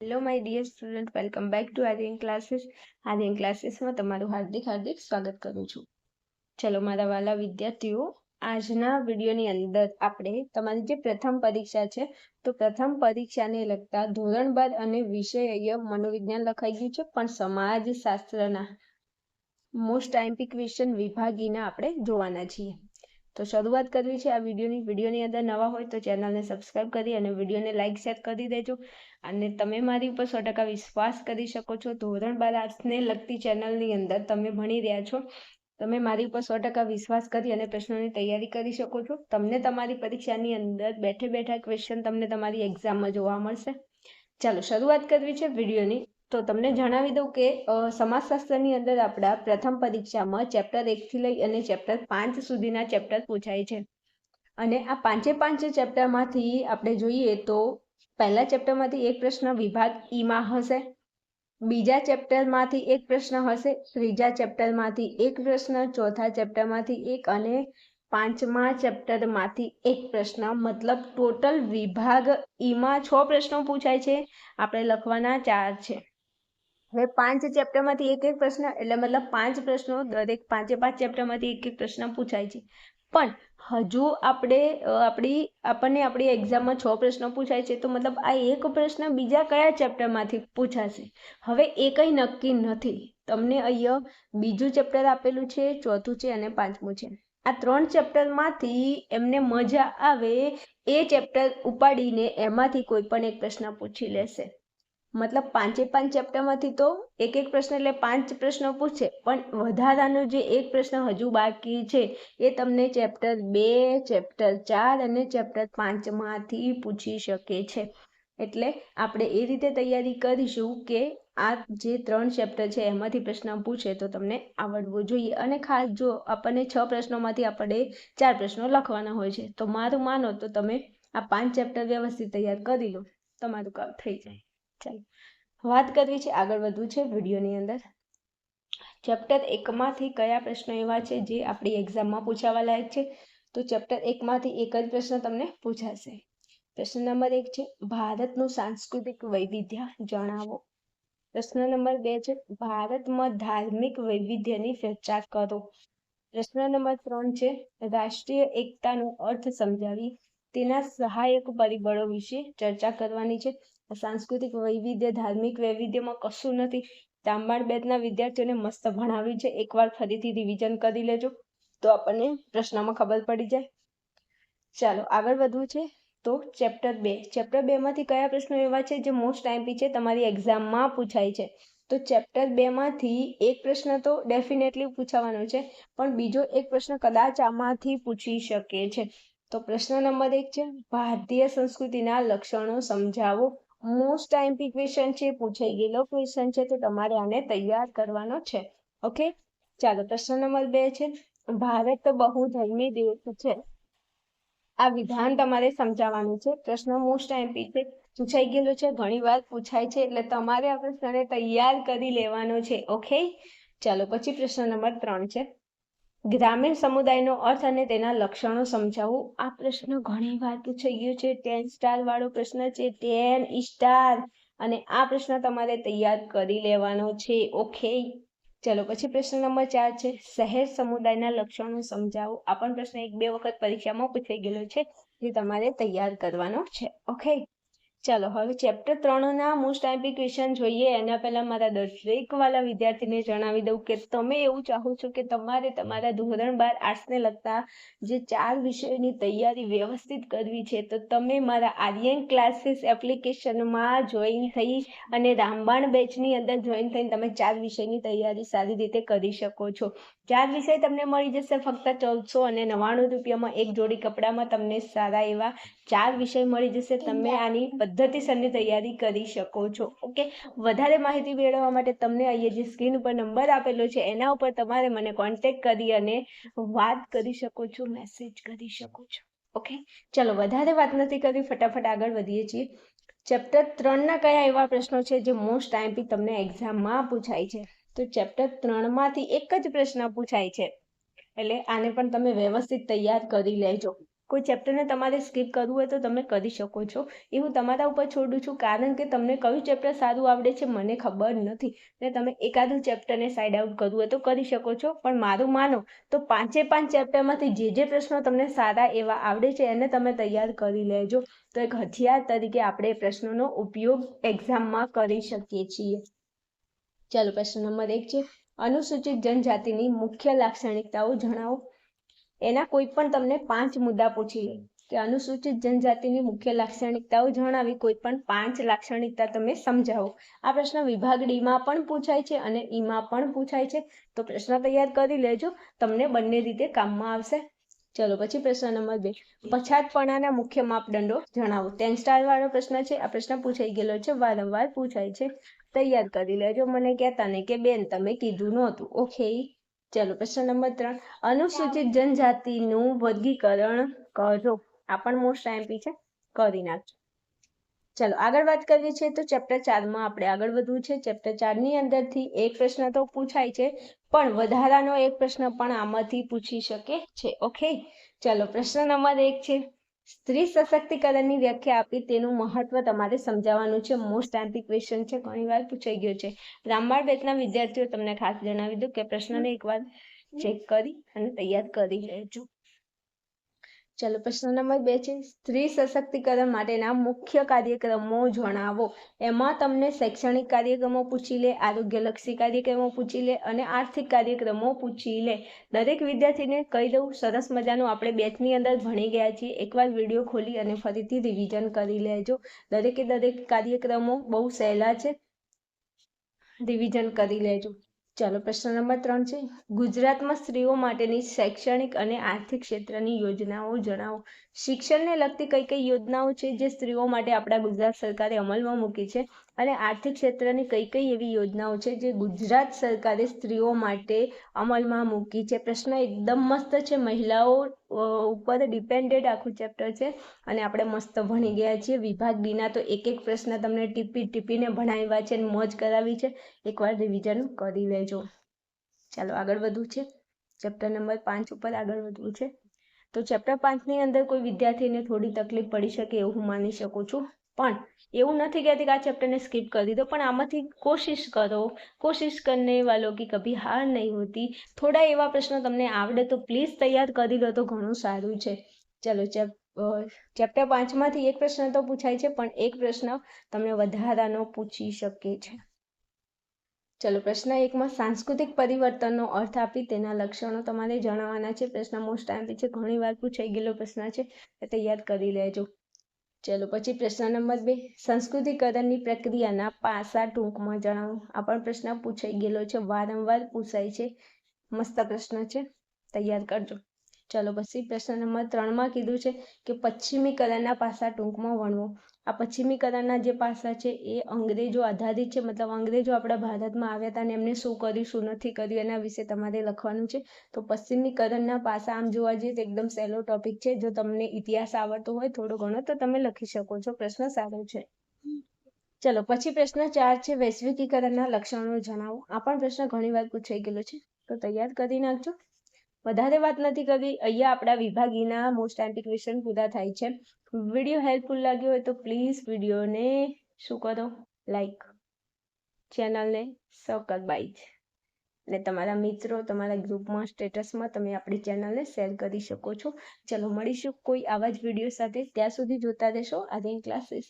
Hello my dear student, welcome back to Aryan classes. Aryan ક્લાસીસમાં તમારું હાર્દિક સ્વાગત કરું છું. ચલો મારા વાલા વિદ્યાર્થીઓ, આજના વિડીયોની અંદર આપણે તમારી જે પ્રથમ પરીક્ષા છે તો પ્રથમ પરીક્ષાને લગતા ધોરણ 12 અને વિષય મનોવિજ્ઞાન લખાઈ ગયું છે, પણ સમાજશાસ્ત્રના મોસ્ટ આઈએમપી ક્વેશ્ચન વિભાગીના આપણે જોવાના છીએ. તો શરૂઆત કરવી છે આ વિડીયોની અંદર નવા હોય તો ચેનલને સબસ્ક્રાઇબ કરી અને વિડીયોને લાઇક શેર કરી દેજો. અને તમે મારી ઉપર 100% વિશ્વાસ કરી શકો છો. ધોરણ 12 આર્ટ્સને લગતી ચેનલની અંદર તમે ભણી રહ્યા છો, તમે મારી ઉપર 100% વિશ્વાસ કરી અને પ્રશ્નોની તૈયારી કરી શકો છો. તમને તમારી પરીક્ષાની અંદર બેઠા ક્વેશ્ચન તમને તમારી એક્ઝામમાં જોવા મળશે. ચાલો શરૂઆત કરવી છે વિડીયોની. તો તમને જણાવી દઉં કે સમાજશાસ્ત્રની અંદર આપણા પ્રથમ પરીક્ષામાં ચેપ્ટર 1 થી લઈ અને ચેપ્ટર 5 સુધીના ચેપ્ટર પૂછાય છે. અને આ 5 ચેપ્ટરમાંથી આપણે જોઈએ તો પહેલા ચેપ્ટરમાંથી એક પ્રશ્ન વિભાગ ઈમાં હશે, બીજા ચેપ્ટરમાંથી એક પ્રશ્ન હશે, ત્રીજા ચેપ્ટરમાંથી એક પ્રશ્ન, ચોથા ચેપ્ટરમાંથી એક અને પાંચમા ચેપ્ટરમાંથી એક પ્રશ્ન. મતલબ ટોટલ વિભાગ ઈમાં 6 પ્રશ્નો પૂછાય છે, આપણે લખવાના 4 છે. હવે 5 ચેપ્ટરમાંથી એક પ્રશ્ન એટલે મતલબ 5 પ્રશ્નો, દરેક 5 ચેપ્ટરમાંથી એક પ્રશ્ન પૂછાય છે. પણ હજુ આપણને આપણી એક્ઝામમાં 6 પ્રશ્નો પૂછાય છે, તો મતલબ આ એક પ્રશ્ન બીજા કયા ચેપ્ટરમાંથી પૂછાશે હવે એ કંઈ નક્કી નથી. તમને અહીંયા બીજું ચેપ્ટર આપેલું છે, ચોથું છે અને પાંચમું છે. આ 3 ચેપ્ટરમાંથી એમને મજા આવે એ ચેપ્ટર ઉપાડીને એમાંથી કોઈ પણ એક પ્રશ્ન પૂછી લેશે. મતલબ 5 ચેપ્ટરમાંથી તો એક પ્રશ્ન એટલે 5 પ્રશ્નો પૂછે, પણ વધારાનો જે એક પ્રશ્ન હજુ બાકી છે એ તમને ચેપ્ટર 2, ચેપ્ટર 4 અને ચેપ્ટર 5માંથી પૂછી શકે છે. એટલે આપણે એ રીતે તૈયારી કરીશું કે આ જે 3 ચેપ્ટર છે એમાંથી પ્રશ્ન પૂછે તો તમને આવડવું જોઈએ. અને ખાસ જો આપણને 6 પ્રશ્નોમાંથી આપણે 4 પ્રશ્નો લખવાના હોય છે, તો મારું માનો તો તમે આ 5 ચેપ્ટર વ્યવસ્થિત તૈયાર કરી લો, તમારું કામ થઈ જાય. ચાલો વાત કરવી છે, આગળ વધવું છે વિડીયોની અંદર. ચેપ્ટર 1માંથી કયા પ્રશ્નો એવા છે જે આપણી એક્ઝામમાં પૂછાવા લાયક છે? તો ચેપ્ટર 1માંથી એક જ પ્રશ્ન તમને પૂછાશે. પ્રશ્ન નંબર 1 છે, ભારતનું સાંસ્કૃતિક વૈવિધ્ય જણાવો. પ્રશ્ન નંબર 2 છે, ભારતમાં ધાર્મિક વૈવિધ્યની ચર્ચા કરો. પ્રશ્ન નંબર 3 છે, રાષ્ટ્રીય એકતાનો અર્થ સમજાવી તેના સહાયક પરિબળો વિશે ચર્ચા કરવાની છે. સાંસ્કૃતિક વૈવિધ્ય, ધાર્મિક વૈવિધ્યમાં કશું નથી. તાંબાળ બેચના વિદ્યાર્થીઓને મસ્ત ભણાવ્યું છે, એકવાર ફરીથી રિવિઝન કરી લેજો તો આપણને પ્રશ્નમાં ખબર પડી જાય. ચાલો આગળ વધવું છે. તો ચેપ્ટર 2 માંથી કયા પ્રશ્નો એવા છે જે મોસ્ટ આઈએમપી છે, તમારી એક્ઝામમાં પૂછાય છે? તો ચેપ્ટર 2માંથી એક પ્રશ્ન તો ડેફિનેટલી પૂછાવાનો છે, પણ બીજો એક પ્રશ્ન કદાચ આમાંથી પૂછી શકે છે. તો પ્રશ્ન નંબર 1 છે, ભારતીય સંસ્કૃતિના લક્ષણો સમજાવો. મોસ્ટ આઈએમપી ક્વેશ્ચન છે, પૂછાઈ ગયેલો ક્વેશ્ચન છે, તો તમારે આને તૈયાર કરવાનો છે. ઓકે, ચાલો પ્રશ્ન નંબર 2 છે, ભારત બહુધર્મી દેશ છે. આ વિધાન તમારે સમજાવવાનું છે. પ્રશ્ન મોસ્ટ આઈએમપી છે, પૂછાઈ ગયેલો છે, ઘણીવાર પૂછાય છે, એટલે તમારે આ પ્રશ્નને તૈયાર કરી લેવાનો છે. ઓકે, ચાલો પછી પ્રશ્ન નંબર 3 છે, ગ્રામીણ સમુદાયનો અર્થ અને તેના લક્ષણો સમજાવો. આ પ્રશ્ન ઘણીવાર પૂછાઈ ગયો છે, 10 સ્ટાર વાળો પ્રશ્ન છે, 10 સ્ટાર, અને આ પ્રશ્ન તમારે તૈયાર કરી લેવાનો છે. ઓકે, ચલો પછી પ્રશ્ન નંબર 4 છે, શહેર સમુદાયના લક્ષણો સમજાવો. આ પણ પ્રશ્ન 1-2 વખત પરીક્ષામાં પૂછાઈ ગયેલો છે, જે તમારે તૈયાર કરવાનો છે. ઓકે, ચાલો હવે ચેપ્ટર 3ના મોસ્ટ આઈએમપી ક્વેશ્ચન જોઈએ. એના પહેલા મારા દરેક વાલા વિદ્યાર્થીને જણાવી દઉં કે તમે એવું ચાહો છો કે તમારે તમારા ધોરણ 12 આર્ટ્સને લગતા જે 4 વિષયોની તૈયારી વ્યવસ્થિત કરવી છે, તો તમે મારા આર્યન ક્લાસીસ એપ્લિકેશનમાં જોઈન થઈ અને રામબાણ બેચની અંદર જોઈન થઈને તમે 4 વિષયની તૈયારી સારી રીતે કરી શકો છો. 4 વિષય તમને મળી જશે ફક્ત 1499 રૂપિયામાં. એક જોડી કપડામાં તમને સારા એવા 4 વિષય મળી જશે. તમે આની પદ્ધતિસરની તૈયારી કરી શકો છો. ઓકે, વધારે માહિતી મેળવવા માટે તમને અહીંયા જે સ્ક્રીન ઉપર નંબર આપેલો છે એના ઉપર તમારે મને કોન્ટેક્ટ કરી અને વાત કરી શકો છો, મેસેજ કરી શકો છો. ઓકે, ચલો વધારે વાત નથી કરવી, ફટાફટ આગળ વધીએ છીએ. ચેપ્ટર 3ના કયા એવા પ્રશ્નો છે જે મોસ્ટ આઈએમપી તમને એક્ઝામમાં પૂછાય છે? તો ચેપ્ટર 3માંથી એક જ પ્રશ્ન પૂછાય છે, એટલે આને પણ તમે વ્યવસ્થિત તૈયાર કરી લેજો. કોઈ ચેપ્ટરને તમારે સ્કીપ કરવું હોય તો તમે કરી શકો છો. એ હું તમારા ઉપર છોડું છું, કારણ કે તમને કયું ચેપ્ટર સારું આવડે છે મને ખબર નથી. ને તમે એકાદું ચેપ્ટરને સાઇડ આઉટ કરવું હોય તો કરી શકો છો, પણ મારું માનો તો 5 ચેપ્ટરમાંથી જે પ્રશ્નો તમને સારા એવા આવડે છે એને તમે તૈયાર કરી લેજો. તો એક હથિયાર તરીકે આપણે એ પ્રશ્નોનો ઉપયોગ એક્ઝામમાં કરી શકીએ છીએ. ચાલો, પ્રશ્ન નંબર 1 છે, અનુસૂચિત જનજાતિની મુખ્ય લાક્ષણિકતાઓ જણાવો. એના કોઈ પણ તમને 5 મુદ્દા પૂછી લે કે અનુસૂચિત જનજાતિની મુખ્ય લાક્ષણિકતાઓ જણાવી, કોઈ પણ 5 લાક્ષણિકતા તમે સમજાવો. આ પ્રશ્ન વિભાગ ડીમાં પણ પૂછાય છે અને ઈમાં પણ પૂછાય છે. તો પ્રશ્ન તૈયાર કરી લેજો, તમને બંને રીતે કામમાં આવશે. ચલો, પછી પ્રશ્ન નંબર 2, પછાતપણાના મુખ્ય માપદંડો જણાવો. 10 સ્ટાર વાળો પ્રશ્ન છે. આ પ્રશ્ન પૂછાઈ ગયેલો છે, વારંવાર પૂછાય છે. તૈયાર કરી લેજો, મને કહેતા નહીં કે બેન તમે કીધું નહોતું. ઓકે. ચલો, પ્રશ્ન નંબર 3, અનુસૂચિત જનજાતિનું વર્ગીકરણ કરો. આ પણ મોસ્ટ આઈએમપી છે, કરી નાખજો. ચલો, આગળ વાત કરવી છે તો ચેપ્ટર 4માં આપણે આગળ વધવું છે. ચેપ્ટર 4ની અંદરથી એક પ્રશ્ન તો પૂછાય છે, પણ વધારાનો એક પ્રશ્ન પણ આમાંથી પૂછી શકે છે. ઓકે. ચલો, પ્રશ્ન નંબર 1 છે, સ્ત્રી સશક્તિકરણની વ્યાખ્યા આપી તેનું મહત્વ તમારે સમજાવવાનું છે. મોસ્ટ આઈએમપી ક્વેશ્ચન છે, ઘણીવાર પૂછાઈ ગયો છે. રામબાણ બેચના વિદ્યાર્થીઓ તમને ખાસ જણાવી દઉં કે પ્રશ્નને એકવાર ચેક કરી અને તૈયાર કરી લેજો. ચલો, પ્રશ્ન નંબર 2 છે, સ્ત્રી સશક્તિકરણ માટેના મુખ્ય કાર્યક્રમો જણાવો. એમાં તમને શૈક્ષણિક કાર્યક્રમો પૂછી લે, આરોગ્યલક્ષી કાર્યક્રમો પૂછી લે અને આર્થિક કાર્યક્રમો પૂછી લે. દરેક વિદ્યાર્થીને કહી દઉં, સરસ મજાનું આપણે બેચની અંદર ભણી ગયા છીએ. એકવાર વિડીયો ખોલી અને ફરીથી રિવિઝન કરી લેજો. દરેકે દરેક કાર્યક્રમો બહુ સહેલા છે, રિવિઝન કરી લેજો. ચાલો, પ્રશ્ન નંબર 3 છે, ગુજરાતમાં સ્ત્રીઓ માટેની શૈક્ષણિક અને આર્થિક ક્ષેત્રની યોજનાઓ જણાવો. શિક્ષણને લગતી કઈ કઈ યોજનાઓ છે જે સ્ત્રીઓ માટે આપણા ગુજરાત સરકારે અમલમાં મૂકી છે, અને આર્થિક ક્ષેત્રની કઈ કઈ એવી યોજનાઓ છે જે ગુજરાત સરકારે સ્ત્રીઓ માટે અમલમાં મૂકી છે. પ્રશ્ન એકદમ મસ્ત છે, મહિલાઓ ઉપર ડિપેન્ડેડ આખું ચેપ્ટર છે અને આપણે મસ્ત ભણી ગયા છીએ. વિભાગ ડીના તો એક એક પ્રશ્ન તમને ટીપીને ભણાવ્યા છે, મોજ કરાવી છે. એકવાર રિવિઝન કરી લેજો. ચાલો, આગળ વધવું છે. ચેપ્ટર નંબર 5 ઉપર આગળ વધવું છે. તો ચેપ્ટર 5ની અંદર કોઈ વિદ્યાર્થીને થોડી તકલીફ પડી શકે એવું હું માની શકું છું, પણ એવું નથી કહેતી કે આ ચેપ્ટરને સ્કીપ કરી દો, પણ આમાંથી કોશિશ કરો. કોશિશ કરને વાलों की कभी हार नहीं होती. થોડા એવા પ્રશ્નો તમને આવડે તો પ્લીઝ તૈયાર કરી લો તો ઘણું સારું છે. ચલો, ચેપ્ટર 5માંથી એક પ્રશ્ન તો પૂછાય છે, પણ એક પ્રશ્ન તમને વધારાનો પૂછી શકે છે. ચલો, પ્રશ્ન 1માં સાંસ્કૃતિક પરિવર્તનનો અર્થ આપી તેના લક્ષણો તમારે જણાવવાના છે. પ્રશ્ન મોસ્ટ આઈએમપી છે, ઘણીવાર પૂછાઈ ગયેલો પ્રશ્ન છે, તૈયાર કરી લેજો. ચલો, પછી પ્રશ્ન નંબર 2, સંસ્કૃતિકરણની પ્રક્રિયાના પાસા ટૂંકમાં જણાવો. આ પણ પ્રશ્ન પૂછાઈ ગયેલો છે, વારંવાર પૂછાય છે. મસ્ત પ્રશ્ન છે, તૈયાર કરજો. ચલો, પછી પ્રશ્ન નંબર 3માં કીધું છે કે પશ્ચિમીકરણના પાસા ટૂંકમાં વર્ણવો. આ પશ્ચિમીકરણના જે પાસા છે એ અંગ્રેજો આધારિત છે, મતલબ અંગ્રેજો આપણા ભારતમાં આવ્યા હતા અને એમને શું કર્યું શું નથી કર્યું એના વિશે તમારે લખવાનું છે. તો પશ્ચિમીકરણના પાસા આમ જોવા જઈએ તો એકદમ સહેલો ટોપિક છે. જો તમને ઇતિહાસ આવડતો હોય થોડો ઘણો તો તમે લખી શકો છો, પ્રશ્ન સારો છે. ચલો, પછી પ્રશ્ન 4 છે, વૈશ્વિકીકરણના લક્ષણો જણાવો. આ પણ પ્રશ્ન ઘણીવાર પૂછાઈ ગયેલો છે, તો તૈયાર કરી નાખજો. વધારે વાત નથી કરવી, અહીંયા આપણા વિભાગીના મોસ્ટ આઈએમપી ક્વેશ્ચન પૂરા થાય છે. વિડીયો હેલ્પફુલ લાગ્યો હોય તો પ્લીઝ વિડીયોને શું કરો, લાઈક, ચેનલને સબસ્ક્રાઇબ અને તમારા મિત્રો, તમારા ગ્રુપમાં, સ્ટેટસમાં તમે આપણી ચેનલને શેર કરી શકો છો. ચલો, મળીશું કોઈ આવા જ વિડીયો સાથે. ત્યાં સુધી જોતા રહેશો આર્યન ક્લાસીસ.